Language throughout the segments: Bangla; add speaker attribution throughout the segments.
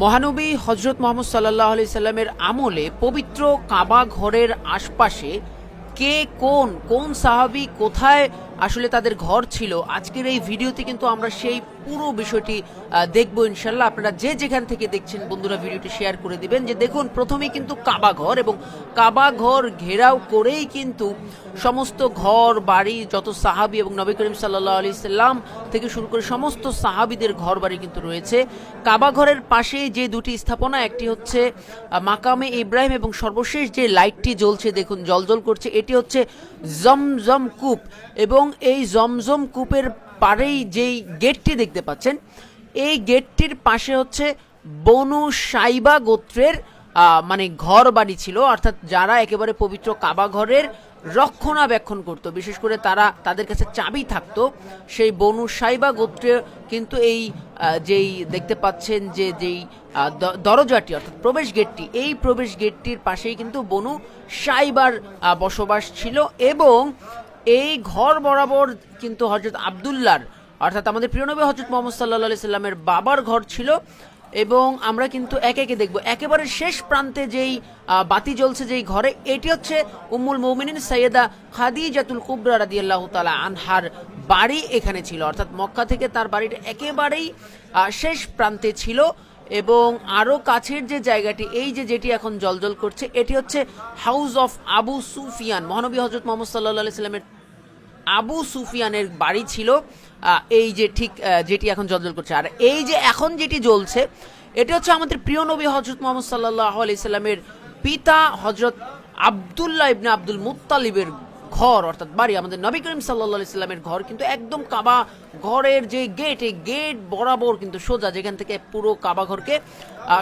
Speaker 1: মহানবী হজরত মোহাম্মদ সাল্লাল্লাহু আলাইহি সাল্লামের আমলে পবিত্র কাবা ঘরের আশপাশে কে কোন কোন সাহাবী কোথায় আসলে তাদের ঘর ছিল, আজকের এই ভিডিওতে কিন্তু আমরা সেই পুরো বিষয়টি দেখবো ইনশাল্লাহ। আপনারা যে যেখান থেকে দেখছেন বন্ধুরা ভিডিওটি শেয়ার করে দিবেন। যে দেখুন, প্রথমেই কিন্তু কাবা ঘর, এবং কাবা ঘর ঘেরাও করেই কিন্তু সমস্ত ঘর বাড়ি, যত সাহাবী এবং নবী করিম সাল্লাল্লাহু আলাইহি সাল্লাম থেকে শুরু করে সমস্ত সাহাবীদের ঘর বাড়ি কিন্তু রয়েছে। কাবা ঘরের পাশে যে দুটি স্থাপনা, একটি হচ্ছে মাকামে ইব্রাহিম, এবং সর্বশেষ যে লাইটটি জ্বলছে দেখুন জলজল করছে, এটি হচ্ছে জমজম কূপ। এবং এই জমজম কূপের পাড়েই যেই গেটটি দেখতে পাচ্ছেন, এই গেটটির পাশে হচ্ছে বনু সাইবা গোত্রের মানে ঘর বাড়ি ছিল, অর্থাৎ যারা একেবারে পবিত্র কাবা ঘরের রক্ষণাবেক্ষণ করত, বিশেষ করে তাদের কাছে চাবি থাকতো। সেই বনু সাইবা গোত্রে কিন্তু এই যেই দেখতে পাচ্ছেন যে যেই দরজাটি অর্থাৎ প্রবেশ গেটটি, এই প্রবেশ গেটটির পাশেই কিন্তু বনু সাইবার বসবাস ছিল। এবং এই ঘর বরাবর কিন্তু হযরত আব্দুল্লাহর অর্থাৎ আমাদের প্রিয় নবী হযরত মুহাম্মদ সাল্লাল্লাহু আলাইহি সাল্লামের বাবার ঘর ছিল। এবং আমরা কিন্তু একে একে দেখব। একেবারে শেষ প্রান্তে যেই বাতি জ্বলছে যেই ঘরে, এটি হচ্ছে উম্মুল মুমিনিন সাইয়েদা খাদিজাতুল কুবরা রাদিয়াল্লাহু তাআলা আনহার বাড়ি এখানে ছিল, অর্থাৎ মক্কা থেকে তার বাড়িটা একেবারেই শেষ প্রান্তে ছিল। এবং আরও কাছের যে জায়গাটি, এই যে যেটি এখন জলজল করছে, এটি হচ্ছে হাউস অফ আবু সুফিয়ান। মহানবী হযরত মুহাম্মদ সাল্লাল্লাহু আলাইহি সাল্লামের আবু সুফিয়ানের বাড়ি ছিল এই যে ঠিক যেটি এখন জলজল করছে। আর এই যে এখন যেটি জ্বলছে, এটি হচ্ছে আমাদের প্রিয় নবী হযরত মুহাম্মদ সাল্লাল্লাহু আলাইহি সাল্লামের পিতা হযরত আব্দুল্লাহ ইবনে আব্দুল মুত্তালিবের ঘর, অর্থাৎ বাড়ি। আমাদের নবী করিম সাল্লাল্লাহু আলাইহি সাল্লামের ঘর কিন্তু একদম কাবা ঘরের যে গেট, এই গেট বরাবর কিন্তু সোজা, যেখান থেকে পুরো কাবা ঘরকে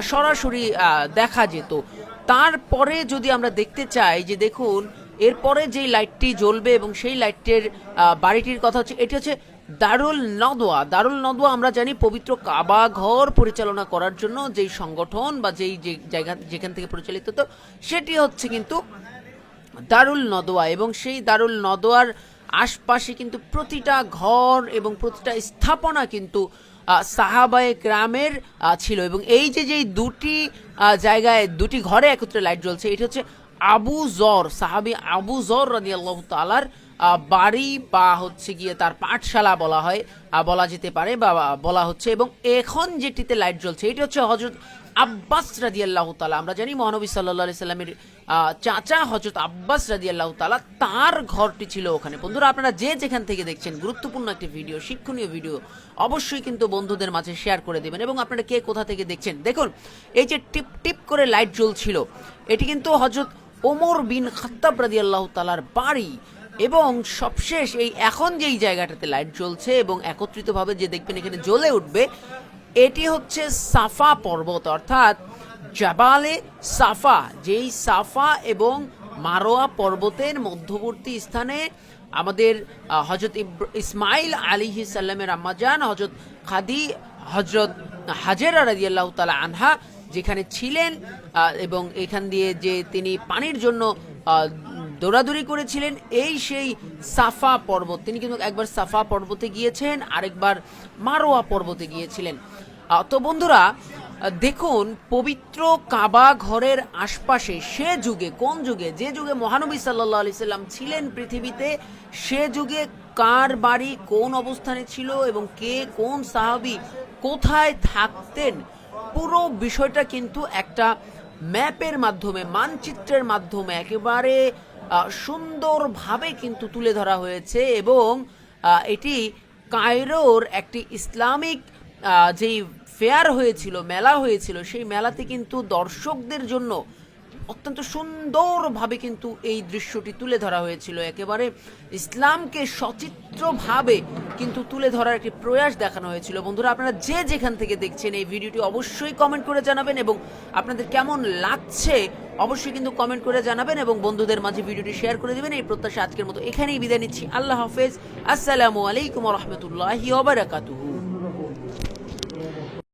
Speaker 1: সরাসরি দেখা যেত। তারপরে যদি আমরা দেখতে চাই যে দেখুন, এরপরে যেই লাইটটি জ্বলবে এবং সেই লাইটের বাড়িটির কথা হচ্ছে, এটি হচ্ছে দারুল নদওয়া। দারুল নদওয়া আমরা জানি পবিত্র কাবা ঘর পরিচালনা করার জন্য যেই সংগঠন বা যেই জায়গা যেখান থেকে পরিচালিত হতো, সেটি হচ্ছে কিন্তু দারুল নদওয়া। এবং সেই দারুল নদওয়ার আশপাশে কিন্তু প্রতিটা ঘর এবং প্রতিটা স্থাপনা কিন্তু সাহাবায়ে কেরামের ছিল। এবং এই যে যেই দুটি জায়গায় দুটি ঘরে একত্রে লাইট জ্বলছে, এটি হচ্ছে আবু জর, সাহাবী আবু জর রাদিয়াল্লাহু তাআলার বাড়ি বা হচ্ছে গিয়ে তার পাঠশালা বলা যেতে পারে বা বলা হচ্ছে। এবং এখন যেটিতে লাইট জ্বলছে, এটি হচ্ছে হযরত আব্বাস রাদিয়াল্লাহু তাআলা। আমরা জানি মহানবী সাল্লাল্লাহু আলাইহি সাল্লামের চাচা হযরত আব্বাস রাদিয়াল্লাহু তাআলা, তার ঘরটি ছিল ওখানে। বন্ধুরা, আপনারা যে যেখান থেকে দেখছেন, গুরুত্বপূর্ণ একটি ভিডিও, শিক্ষণীয় ভিডিও, অবশ্যই কিন্তু বন্ধুদের মাঝে শেয়ার করে দেবেন। এবং আপনারা কে কোথা থেকে দেখছেন, দেখুন এই যে টিপ টিপ করে লাইট জ্বলছিল, এটি কিন্তু হযরত ওমর বিন খাত্তাব রাদিয়াল্লাহু তাআলার বাড়ি। এবং সবশেষ এই এখন যেই জায়গাটাতে লাইট জ্বলছে এবং একত্রিতভাবে যে দেখবেন এখানে জ্বলে উঠবে, এটি হচ্ছে সাফা পর্বত, অর্থাৎ জাবালে সাফা। যেই সাফা এবং মারোয়া পর্বতের মধ্যবর্তী স্থানে আমাদের হযরত ইসমাইল আলাইহিস সালামের আম্মাজান হযরত হাজেরা রাদিয়াল্লাহু তাআলা আনহা যেখানে ছিলেন, এবং এখান দিয়ে যে তিনি পানির জন্য দৌড়াদৌড়ি করেছিলেন, এই সেই সাফা পর্বত। তিনি কিন্তু একবার সাফা পর্বতে গিয়েছেন, আরেকবার মারোয়া পর্বতে গিয়েছিলেন। তো বন্ধুরা দেখুন, পবিত্র কাবা ঘরের আশপাশে সে যুগে, কোন যুগে, যে যুগে মহানবী সাল্লাল্লাহু আলাইহি সাল্লাম ছিলেন পৃথিবীতে, সে যুগে কার বাড়ি কোন অবস্থানে ছিল এবং কে কোন সাহাবী কোথায় থাকতেন, পুরো বিষয়টা কিন্তু একটা ম্যাপের মাধ্যমে, মানচিত্রের মাধ্যমে একেবারে সুন্দরভাবে কিন্তু তুলে ধরা হয়েছে। এবং এটি কায়রোর একটি ইসলামিক যেই ফেয়ার হয়েছিল, মেলা হয়েছিল, সেই মেলাতে কিন্তু দর্শকদের জন্য অত্যন্ত সুন্দরভাবে কিন্তু এই দৃশ্যটি তুলে ধরা হয়েছিল। একেবারে ইসলামকে সচিত্রভাবে কিন্তু তুলে ধরার একটি প্রয়াস দেখানো হয়েছিল। বন্ধুরা, আপনারা যে যেখান থেকে দেখছেন এই ভিডিওটি অবশ্যই কমেন্ট করে জানাবেন, এবং আপনাদের কেমন লাগছে অবশ্যই কিন্তু কমেন্ট করে জানাবেন, এবং বন্ধুদের মাঝে ভিডিওটি শেয়ার করে দেবেন। এই প্রত্যাশা আজকের মতো এখানেই বিদায় নিচ্ছি। আল্লাহ হাফেজ। আসসালামু আলাইকুম ওয়া রাহমাতুল্লাহি ওয়া বারাকাতুহু।